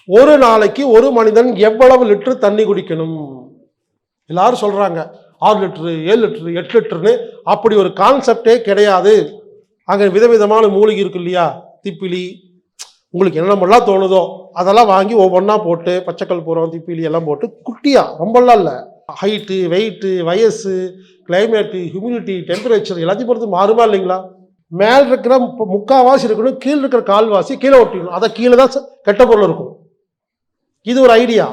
ஒரு நாளைக்கு ஒரு மனிதன் எவ்வளவு லிட்டர் தண்ணி குடிக்கணும்? எல்லாரும் சொல்றாங்க 6 லிட்டரு 7 லிட்டரு 8 லிட்டருன்னு. அப்படி ஒரு கான்செப்டே கிடையாது. அங்கே விதவிதமான மூலிகை இருக்கு இல்லையா, திப்பிலி, உங்களுக்கு என்னென்னலாம் தோணுதோ அதெல்லாம் வாங்கி ஒவ்வொன்றா போட்டு பச்சைக்கல் பூரம் திப்பிலி எல்லாம் போட்டு குட்டியா, ரொம்பலாம் இல்லை, ஹைட்டு வெயிட்டு வயசு கிளைமேட்டு ஹியூமிடிட்டி டெம்பரேச்சர் எல்லாத்தையும் பொறுத்து மாறுமா இல்லைங்களா? மேல் இருக்கிற முக்கால்வாசி இருக்கணும், கீழே இருக்கிற கால்வாசி கீழே ஒட்டிக்கணும். அதை கீழே தான் கெட்ட பொருள் இருக்கும். இது ஒரு ஐடியா.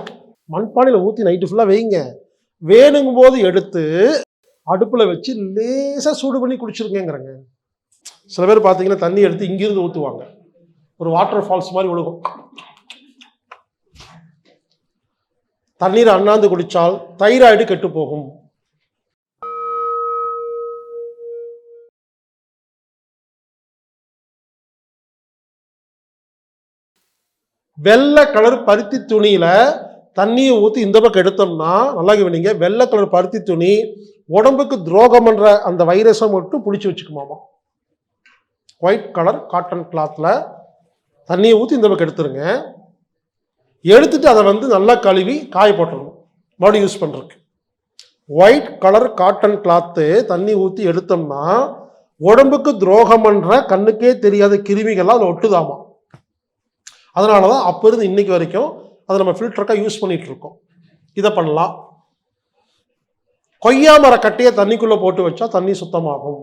மண்பானையில் ஊற்றி நைட்டு ஃபுல்லாக வைங்க. வேணுங்கும் போது எடுத்து அடுப்பில் வச்சு லேசாக சூடு பண்ணி குடிச்சிருக்கேங்கிறங்க. சில பேர் பார்த்தீங்கன்னா தண்ணி எடுத்து இங்கிருந்து ஊற்றுவாங்க, ஒரு வாட்டர் ஃபால்ஸ் மாதிரி ஒழுகும். தண்ணீரை அண்ணாந்து குடித்தால் தைராய்டு கெட்டு போகும். வெள்ளை கலர் பருத்தி துணியில தண்ணியை ஊற்றி இந்த பக்கம் எடுத்தோம்னா, நல்லா கவனிங்க, வெள்ளை கலர் பருத்தி துணி உடம்புக்கு துரோகம் பண்ற அந்த வைரஸை மட்டும் பிடிச்சி வச்சுக்குமாமா. ஒயிட் கலர் காட்டன் கிளாத்ல தண்ணியை ஊற்றி இந்த பக்கம் எடுத்துருங்க. எடுத்துட்டு அதை நல்லா கழுவி காய போட்டுருணும் மறுபடியும் யூஸ் பண்றதுக்கு. ஒயிட் கலர் காட்டன் கிளாத்து தண்ணி ஊற்றி எடுத்தோம்னா உடம்புக்கு துரோகம் பண்ற கண்ணுக்கே தெரியாத கிருமிகள்லாம் அதில் ஒட்டுதாமா. அதனால தான் அப்போ இருந்து இன்னைக்கு வரைக்கும் அதை நம்ம ஃபில்டருக்காக யூஸ் பண்ணிட்டு இருக்கோம். இதை பண்ணலாம். கொய்யா மர கட்டையை தண்ணிக்குள்ளே போட்டு வச்சா தண்ணி சுத்தமாகும்.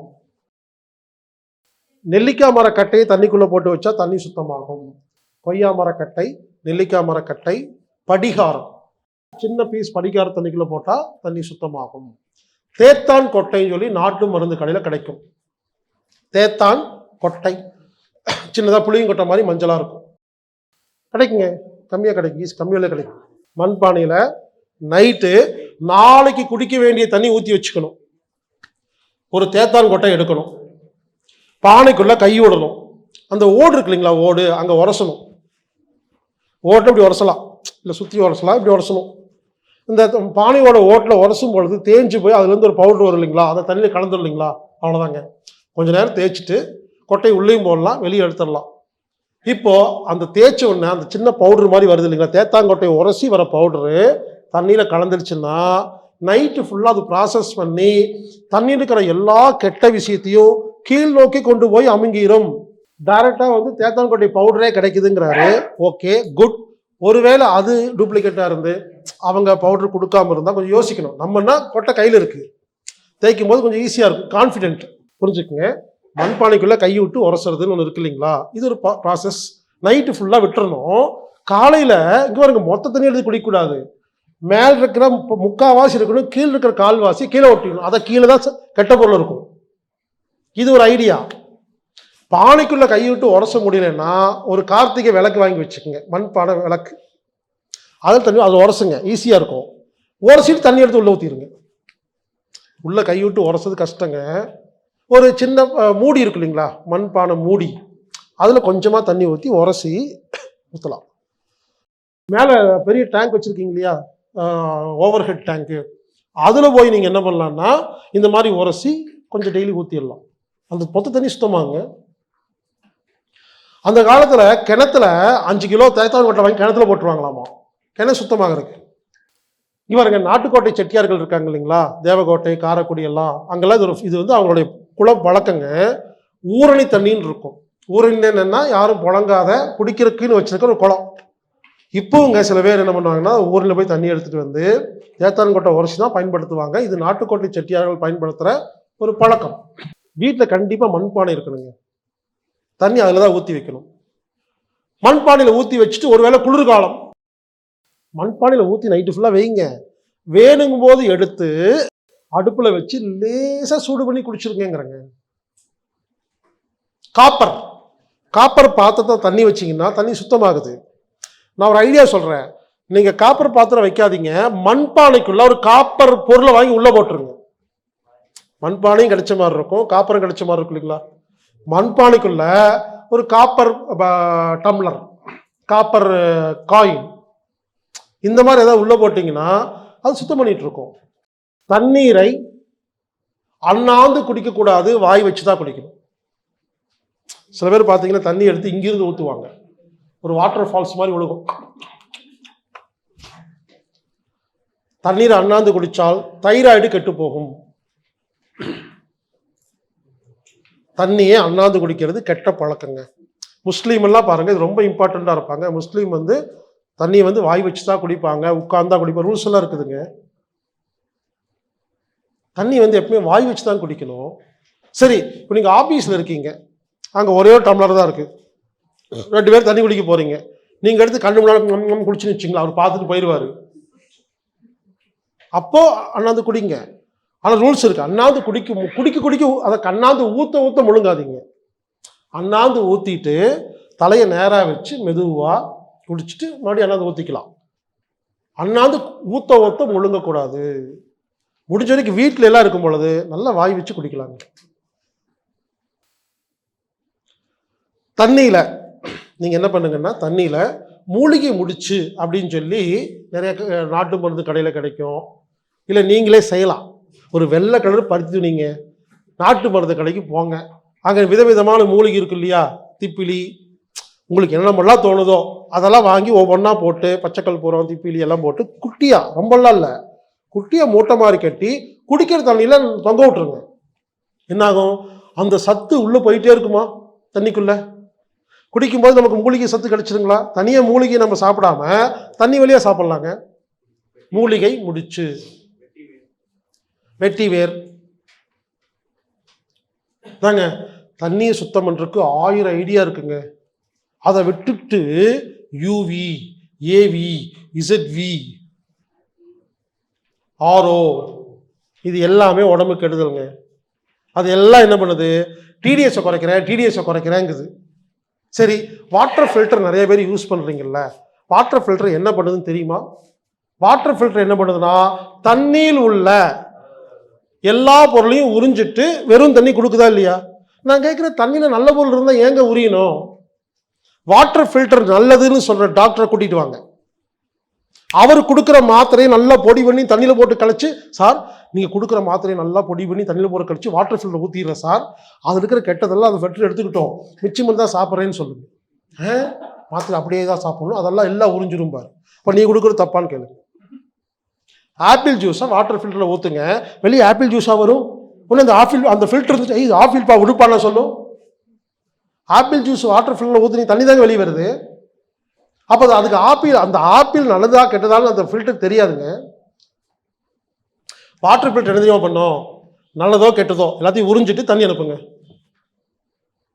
நெல்லிக்காய் மரக்கட்டையை தண்ணிக்குள்ளே போட்டு வச்சா தண்ணி சுத்தமாகும். கொய்யா மரக்கட்டை, நெல்லிக்காய் மரக்கட்டை, படிகாரம், சின்ன பீஸ் படிகாரம் தண்ணிக்குள்ளே போட்டால் தண்ணி சுத்தமாகும். தேத்தான் கொட்டைன்னு சொல்லி நாட்டு மருந்து கடையில் கிடைக்கும். தேத்தான் கொட்டை சின்னதாக புளியும் கொட்டை மாதிரி மஞ்சளாக இருக்கும், கிடைக்குங்க. கம்மியாக கிடைக்கும், கம்மி விலை கிடைக்கும். மண்பானையில் நைட்டு நாளைக்கு குடிக்க வேண்டிய தண்ணி ஊற்றி வச்சுக்கணும். ஒரு தேத்தான் கொட்டை எடுக்கணும், பானைக்குள்ளே கை விடணும். அந்த ஓடு இருக்கு இல்லைங்களா, ஓடு அங்கே உரசணும். ஓட்டை இப்படி உரசலாம், இல்லை சுற்றி உரசலாம், இப்படி உரசணும். இந்த பானையோட ஓட்டில் உரசும் பொழுது தேஞ்சு போய் அதுலேருந்து ஒரு பவுடர் வரும் இல்லைங்களா, அதை தண்ணியில் கலந்துடும் இல்லைங்களா, அவ்வளோதாங்க. கொஞ்சம் நேரம் தேய்ச்சிட்டு கொட்டை உள்ளேயும் போடலாம், வெளியே எடுத்துடலாம். இப்போ அந்த தேய்ச்ச உடனே அந்த சின்ன பவுடர் மாதிரி வருது இல்லைங்களா, தேத்தாங்கொட்டையை உரசி வர பவுடரு தண்ணியில் கலந்துருச்சுன்னா நைட்டு ஃபுல்லாக அது ப்ராசஸ் பண்ணி தண்ணி இருக்கிற எல்லா கெட்ட விஷயத்தையும் கீழ் நோக்கி கொண்டு போய் அமுங்கிடும். டைரெக்டாக தேத்தாங்கொட்டை பவுடரே கிடைக்குதுங்கிறாரு. Okay, good. ஒருவேளை அது டூப்ளிகேட்டாக இருந்து அவங்க பவுடர் கொடுக்காம இருந்தால் கொஞ்சம் யோசிக்கணும். நம்மன்னா கொட்டை கையில் இருக்குது, தேய்க்கும் போது கொஞ்சம் ஈஸியாக இருக்கும், கான்ஃபிடென்ட். புரிஞ்சுக்குங்க. மண்பானைக்குள்ளே கை விட்டு உரசுறதுன்னு ஒன்று இருக்கு இல்லைங்களா, இது ஒரு ப்ராசஸ். நைட்டு ஃபுல்லாக விட்டுறணும். காலையில் இங்கே பாருங்க, மொத்த தண்ணி எடுத்து குடிக்கக்கூடாது. மேல் இருக்கிற முக்கால்வாசி இருக்கணும், கீழே இருக்கிற கால்வாசி கீழே ஒட்டிக்கணும். அதை கீழே தான் கெட்ட பொருள் இருக்கும். இது ஒரு ஐடியா. பானைக்குள்ளே கை விட்டு உரச முடியலன்னா ஒரு கார்த்திகை விளக்கு வாங்கி வச்சுக்கோங்க, மண்பானை விளக்கு. அதில் தண்ணி அதை உரசுங்க, ஈஸியாக இருக்கும். உரசிட்டு தண்ணி எடுத்து உள்ளே ஊற்றிடுங்க. உள்ளே கை விட்டு உரசது கஷ்டங்க. ஒரு சின்ன மூடி இருக்கு இல்லைங்களா, மண்பானை மூடி, அதில் கொஞ்சமாக தண்ணி ஊற்றி உரசி ஊற்றலாம். மேலே பெரிய டேங்க் வச்சுருக்கீங்க இல்லையா, ஓவர் ஹெட் டேங்க்கு, அதில் போய் நீங்கள் என்ன பண்ணலான்னா இந்த மாதிரி உரசி கொஞ்சம் டெய்லி ஊற்றிடலாம். அந்த மொத்த தண்ணி சுத்தமாகுங்க. அந்த காலத்தில் கிணத்துல 5 கிலோ தேத்தாங்கொட்டை வாங்கி கிணத்துல போட்டுருவாங்களாமா, கிணறு சுத்தமாகறதுக்கு. இவருங்க நாட்டுக்கோட்டை செட்டியார்கள் இருக்காங்க இல்லைங்களா, தேவகோட்டை காரைக்குடி எல்லாம், அங்கெல்லாம் இது அவங்களுடைய குளம் வழக்கங்க. ஊரணி தண்ணின்னு இருக்கும். ஊரணி என்னன்னா யாரும் புழங்காத குடிக்கிறதுக்குன்னு வச்சிருக்க ஒரு குளம். இப்போங்க சில பேர் என்ன பண்ணுவாங்கன்னா ஊரில் போய் தண்ணி எடுத்துகிட்டு வந்து தேத்தான்கொட்டை உரசி தான் பயன்படுத்துவாங்க. இது நாட்டுக்கோட்டை செட்டியார்கள் பயன்படுத்துகிற ஒரு பழக்கம். வீட்டில் கண்டிப்பாக மண்பானை இருக்கணுங்க, தண்ணி அதில் தான் ஊற்றி வைக்கணும். மண்பானையில் ஊற்றி வச்சுட்டு ஒருவேளை குளிர்காலம் மண்பானையில் ஊற்றி நைட்டு ஃபுல்லாக வைங்க. வேணுங்கும் போது எடுத்து அடுப்பில் வச்சு லேசாக சூடு பண்ணி குடிச்சிருக்கேங்கிறங்க. காப்பர் பாத்திரத்தை தண்ணி வச்சிங்கன்னா தண்ணி சுத்தமாகுது. நான் ஒரு ஐடியா சொல்கிறேன், நீங்கள் காப்பர் பாத்திரம் வைக்காதீங்க, மண்பானைக்குள்ள ஒரு காப்பர் பொருளை வாங்கி உள்ளே போட்டுருங்க. மண்பானையும் கிடைச்ச மாதிரி இருக்கும், காப்பரும் கிடைச்ச மாதிரி இருக்கும் இல்லைங்களா. மண்பானைக்குள்ள ஒரு காப்பர் டம்ளர், காப்பர் காயின், இந்த மாதிரி ஏதாவது உள்ளே போட்டிங்கன்னா அது சுத்தம் பண்ணிட்டு இருக்கும். தண்ணீரை அண்ணாந்து குடிக்கக்கூடாது, வாய் வச்சு தான் குடிக்கணும். சில பேர் பார்த்தீங்கன்னா தண்ணி எடுத்து இங்கிருந்து ஊற்றுவாங்க, ஒரு வாட்டர் ஃபால்ஸ் மாதிரி ஒழுகும். தண்ணீரை அண்ணாந்து குடித்தால் தைராய்டு கெட்டு போகும். தண்ணியே அண்ணாந்து குடிக்கிறது கெட்ட பழக்கங்க. முஸ்லீம் எல்லாம் பாருங்க, இது ரொம்ப இம்பார்ட்டண்ட்டாக இருப்பாங்க. முஸ்லீம் தண்ணியை வாய் வச்சு தான் குடிப்பாங்க, உட்கார்ந்தா குடிப்பாங்க, ரூல்ஸ் எல்லாம் இருக்குதுங்க. தண்ணி எப்பவுமே வாய் வச்சு தான் குடிக்கணும். சரி, இப்போ நீங்கள் ஆஃபீஸில் இருக்கீங்க, அங்கே ஒரே ஒரு டம்ளர் தான் இருக்குது, 2 பேர் தண்ணி குடிக்க போகிறீங்க, நீங்கள் எடுத்து கண்ணு முன்னாடி குடிச்சுன்னு வச்சிங்களா, அவர் பார்த்துட்டு போயிடுவார். அப்போது அண்ணாந்து குடிங்க. ஆனால் ரூல்ஸ் இருக்குது, அண்ணாந்து குடிக்க அதை கண்ணாந்து ஊற்ற முழுங்காதீங்க. அண்ணாந்து ஊற்றிட்டு தலையை நேராக வச்சு மெதுவாக குடிச்சிட்டு மறுபடியும் அண்ணாந்து ஊற்றிக்கலாம். அண்ணாந்து ஊற்ற முழுங்கக்கூடாது. முடிஞ்ச வரைக்கும் வீட்டில் எல்லாம் இருக்கும் பொழுது நல்லா வாய் வச்சு குடிக்கலாங்க. தண்ணியில் நீங்கள் என்ன பண்ணுங்கன்னா, தண்ணியில் மூலிகை முடிச்சு அப்படின்னு சொல்லி நிறைய நாட்டு மருந்து கடையில் கிடைக்கும், இல்லை நீங்களே செய்யலாம். ஒரு வெள்ளை கலர் பருத்தி துணிங்க, நாட்டு மருந்து கடைக்கு போங்க, அங்கே விதவிதமான மூலிகை இருக்கு இல்லையா, திப்பிலி, உங்களுக்கு என்னென்னலாம் தோணுதோ அதெல்லாம் வாங்கி ஒவ்வொன்றா போட்டு, பச்சைக்கல் பூரம், திப்பிலி எல்லாம் போட்டு குட்டியாக, ரொம்பலாம் இல்லை, குட்டியாக மூட்டை மாதிரி கட்டி குடிக்கிற தண்ணியில் தொங்க விட்டுருங்க. என்னாகும், அந்த சத்து உள்ளே போயிட்டே இருக்குமா தண்ணிக்குள்ளே. குடிக்கும்போது நமக்கு மூலிகை சத்து கிடைச்சிருங்களா? தனியாக மூலிகை நம்ம சாப்பிடாம தண்ணி வழியாக சாப்பிட்லாங்க. மூலிகை முடிச்சு, வெட்டி வேர் தாங்க. தண்ணியை சுத்தம் பண்ணுறதுக்கு 1000 ஐடியா இருக்குங்க. அதை விட்டுட்டு யூவி, ஏவி, இசட்வி, ஆரோ, இது எல்லாமே உடம்புக்கு கெடுதலுங்க. அது எல்லாம் என்ன பண்ணுது, டிடிஎஸை குறைக்கிறேங்குது. சரி, வாட்டர் ஃபில்டர் நிறைய பேர் யூஸ் பண்ணுறீங்கல்ல, வாட்டர் ஃபில்டர் என்ன பண்ணுதுன்னு தெரியுமா? வாட்டர் ஃபில்டர் என்ன பண்ணுதுன்னா, தண்ணியில் உள்ள எல்லா பொருளையும் உறிஞ்சிட்டு வெறும் தண்ணி கொடுக்குதா இல்லையா? நான் கேட்குறேன், தண்ணியில் நல்ல பொருள் இருந்தால் ஏங்க உரியணும்? வாட்டர் ஃபில்டர் நல்லதுன்னு சொல்கிற டாக்டரை கூட்டிகிட்டு வாங்க. அவர் கொடுக்குற மாத்திரையை நல்லா பொடி பண்ணி தண்ணியில் போட்டு கழிச்சு, சார் நீங்கள் கொடுக்குற மாத்திரையை நல்லா பொடி பண்ணி தண்ணியில் போட்டு கழிச்சு வாட்டர் ஃபில்டர் ஊற்றிடுறேன் சார், அது இருக்கிற கெட்டதெல்லாம் அந்த ஃபில்டர் எடுத்துக்கிட்டோம், மிச்சம் தான் சாப்பிட்றேன்னு சொல்லுங்க. மாத்திரை அப்படியே தான் சாப்பிடணும், அதெல்லாம் எல்லாம் உறிஞ்சிரும் பாரு. இப்போ நீ கொடுக்குறது தப்பான்னு கேளுங்க. ஆப்பிள் ஜூஸை வாட்டர் ஃபில்டரில் ஊற்றுங்க, வெளியே ஆப்பிள் ஜூஸாக வரும். ஒன்று அந்த ஃபில்டர் இருந்துச்சு, இது ஆப்பிள் பா உடுப்பான சொல்லும். ஆப்பிள் ஜூஸ் வாட்டர் ஃபில்டரில் ஊற்றி தண்ணி தாங்க வெளியே வருது. அப்போ அதுக்கு அந்த ஆப்பிள் நல்லதா கெட்டதாலும் அந்த ஃபில்டர் தெரியாதுங்க. வாட்டர் ஃபில்டர் என்ன தெரியுமா பண்ணோம், நல்லதோ கெட்டதோ எல்லாத்தையும் உறிஞ்சிட்டு தண்ணி அனுப்புங்க.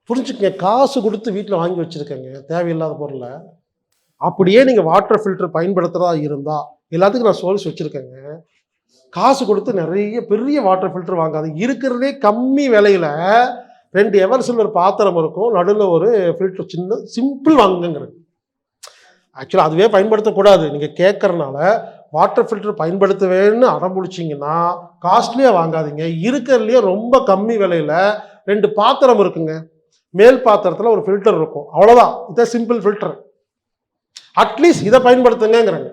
புரிஞ்சுக்கங்க, காசு கொடுத்து வீட்டில் வாங்கி வச்சுருக்கேங்க தேவையில்லாத பொருளை. அப்படியே நீங்கள் வாட்டர் ஃபில்டர் பயன்படுத்துகிறதா இருந்தால், எல்லாத்துக்கும் நான் சோல்ஸ் வச்சுருக்கேங்க, காசு கொடுத்து நிறைய பெரிய வாட்டர் ஃபில்டர் வாங்காது. இருக்கிறதே கம்மி விலையில் 2 எவர் சில்வர் பாத்திரம் இருக்கும், நடுவில் ஒரு ஃபில்டர் சின்ன சிம்பிள் வாங்குங்கிறது. ஆக்சுவலாக அதுவே பயன்படுத்தக்கூடாது. நீங்கள் கேட்குறனால வாட்டர் ஃபில்டர் பயன்படுத்தவேன்னு அடம்பிடிச்சிங்கன்னா காஸ்ட்லியாக வாங்காதீங்க. இருக்கிறதுலையே ரொம்ப கம்மி விலையில் 2 பாத்திரம் இருக்குங்க, மேல் பாத்திரத்தில் ஒரு ஃபில்டர் இருக்கும், அவ்வளோதான். இதை சிம்பிள் ஃபில்டர், அட்லீஸ்ட் இதை பயன்படுத்துங்கிறாங்க.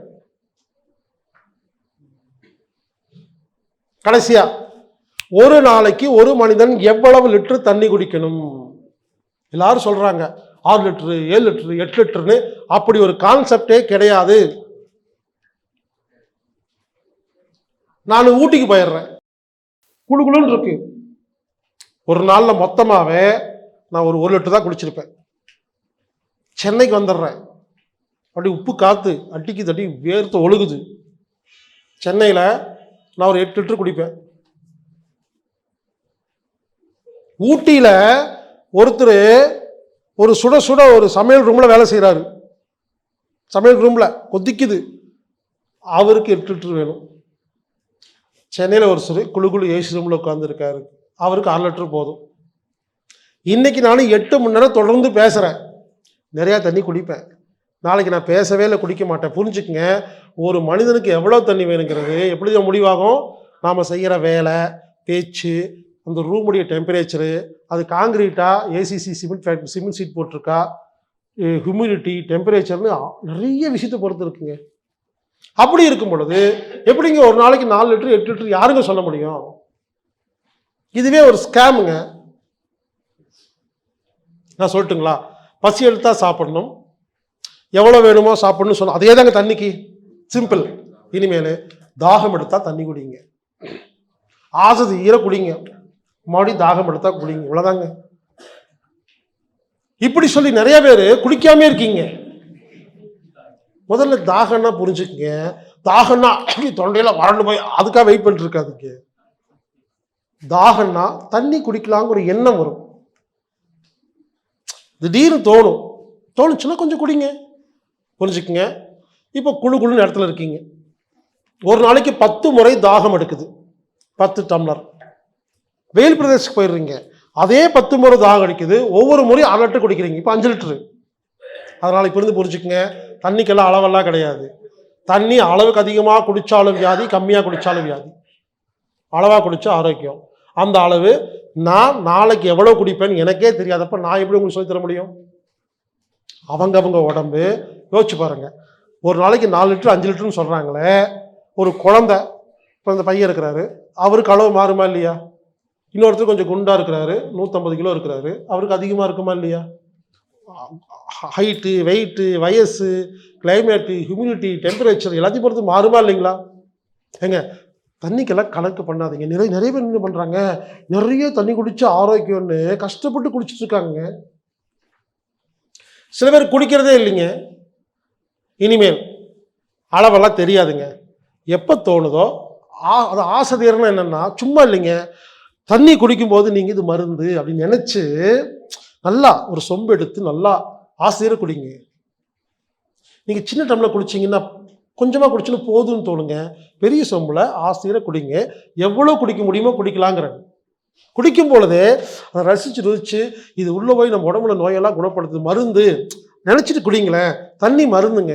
கடைசியா, ஒரு நாளைக்கு ஒரு மனிதன் எவ்வளவு லிட்டர் தண்ணி குடிக்கணும்? எல்லாரும் சொல்றாங்க 6 லிட்டரு, 7 லிட்டரு, 8 லிட்டருன்னு. அப்படி ஒரு கான்செப்டே கிடையாது. நான் ஊட்டிக்கு போயிடுறேன், குழுக்குழுன்னு இருக்கு, ஒரு நாளில் மொத்தமாகவே நான் ஒரு 1 லிட்டர் தான் குடிச்சிருப்பேன். சென்னைக்கு வந்துடுறேன், அப்படி உப்பு காற்று அடிக்கு தட்டி வேர்த்து ஒழுகுது. சென்னையில் நான் ஒரு 8 லிட்டர் குடிப்பேன். ஊட்டியில் ஒருத்தர் ஒரு சுட சுட ஒரு சமையல் ரூமில் வேலை செய்கிறாரு, சமையல் ரூமில் கொதிக்குது, அவருக்கு 8 லிட்டர் வேணும். சென்னையில் ஒரு சிறு குழு ஏசி ரூமில் உட்காந்துருக்காரு, அவருக்கு 6 லிட்டர் போதும். இன்றைக்கி நான் 8 மணி நேரம் தொடர்ந்து பேசுகிறேன், நிறையா தண்ணி குடிப்பேன். நாளைக்கு நான் பேசவே இல்லை, குடிக்க மாட்டேன். புரிஞ்சுக்குங்க, ஒரு மனிதனுக்கு எவ்வளோ தண்ணி வேணுங்கிறது எப்படி தான் முடிவாகும்? நாம் செய்கிற வேலை, பேச்சு, அந்த ரூமுடைய டெம்பரேச்சரு, அது காங்கிரீட்டா, ஏசிசி சிமெண்ட் சீட் போட்டிருக்கா, ஹியூமிடிட்டி, டெம்பரேச்சர்னு நிறைய விஷயத்தை பொறுத்து இருக்குங்க. அப்படி இருக்கும் பொழுது எப்படிங்க ஒரு நாளைக்கு 4 லிட்டர் 8 லிட்டர் யாருங்க சொல்ல முடியும்? இதுவே ஒரு ஸ்கேமுங்க. நான் சொல்லட்டுங்களா? பசி எடுத்தா சாப்பிடணும், எவ்வளோ வேணுமோ சாப்பிடணும்னு சொன்னோம், அதே தாங்க தண்ணிக்கு சிம்பிள். இனிமேல் தாகம் எடுத்தா தண்ணி குடிங்க, ஆசை தீர குடிங்க, மறுபடியும் தாகம் எடுத்தா குடிங்க, இவ்வளவுதாங்க. இப்படி சொல்லி நிறைய பேர் குடிக்காம இருக்கீங்க. முதல்ல தாகம்னா புரிஞ்சுக்கங்க. தாகம்னா தொண்டையில வறண்டு போய் அதுக்காக வெயிட் பண்ணிட்டு இருக்காதுங்க. தாகம்னா தண்ணி குடிக்கலாங்கிற ஒரு எண்ணம் வரும், திடீர்னு தோணுச்சுன்னா கொஞ்சம் குடிங்க. புரிஞ்சுக்குங்க. இப்போ குழுன்னு இடத்துல இருக்கீங்க, ஒரு நாளைக்கு 10 முறை தாகம் எடுக்குது, 10 டம்ளர். வெயில் பிரதேசத்துக்கு போயிடுறீங்க, அதே 10 முறை தாகம் அடிக்குது, ஒவ்வொரு முறையும் 1 லிட்டர் குடிக்கிறீங்க, இப்போ 5 லிட்டரு. அதனால இப்போ இருந்து புரிஞ்சுக்குங்க, தண்ணிக்கெல்லாம் அளவெல்லாம் கிடையாது. தண்ணி அளவுக்கு அதிகமாக குடித்தாலும் வியாதி, கம்மியாக குடித்தாலும் வியாதி. அளவாக குடித்தா ஆரோக்கியம். அந்த அளவு நான் நாளைக்கு எவ்வளோ குடிப்பேன்னு எனக்கே தெரியாதப்ப நான் எப்படி உங்களுக்கு சொல்லித்தர முடியும்? அவங்க உடம்பு யோசிச்சு பாருங்க. ஒரு நாளைக்கு 4 லிட்டர் 5 லிட்டர்னு சொல்கிறாங்களே, ஒரு குழந்தை, இப்போ இந்த பையன் இருக்கிறாரு, அவருக்கு அளவு மாறுமா இல்லையா? இன்னொருத்தர் கொஞ்சம் குண்டாக இருக்கிறாரு, 150 கிலோ இருக்கிறாரு, அவருக்கு அதிகமாக இருக்குமா இல்லையா? ஹைட்டு, வெயிட்டு, வயசு, கிளைமேட்டு, ஹியூமிடிட்டி, டெம்பரேச்சர் எல்லாத்தையும் பொறுத்து மாறுமா இல்லைங்களா? ஏங்க தண்ணிக்கெல்லாம் கணக்கு பண்ணாதீங்க. நிறைய பேர் என்ன பண்ணுறாங்க, நிறைய தண்ணி குடிச்சா ஆரோக்கியம்னு கஷ்டப்பட்டு குடிச்சிட்டு இருக்காங்க. சில பேர் குடிக்கிறதே இல்லைங்க. இனிமேல் அளவெல்லாம் தெரியாதுங்க, எப்போ தோணுதோ அது ஆசை தீரணும். என்னென்னா சும்மா இல்லைங்க, தண்ணி குடிக்கும்போது நீங்கள் இது மருந்து அப்படின்னு நினச்சி நல்லா ஒரு சொம்பு எடுத்து நல்லா ஆசையரை குடிங்க. நீங்கள் சின்ன டம்ளர் குடிச்சிங்கன்னா கொஞ்சமாக குடிச்சுன்னு போதும்னு தோணுங்க. பெரிய சொம்பில் ஆசையரை குடிங்க, எவ்வளோ குடிக்க முடியுமோ குடிக்கலாங்கிறாங்க. குடிக்கும் பொழுதே அதை ரசித்து இது உள்ளே போய் நம்ம உடம்புல நோயெல்லாம் குணப்படுத்துது, மருந்து நினச்சிட்டு குடிங்களேன். தண்ணி மருந்துங்க.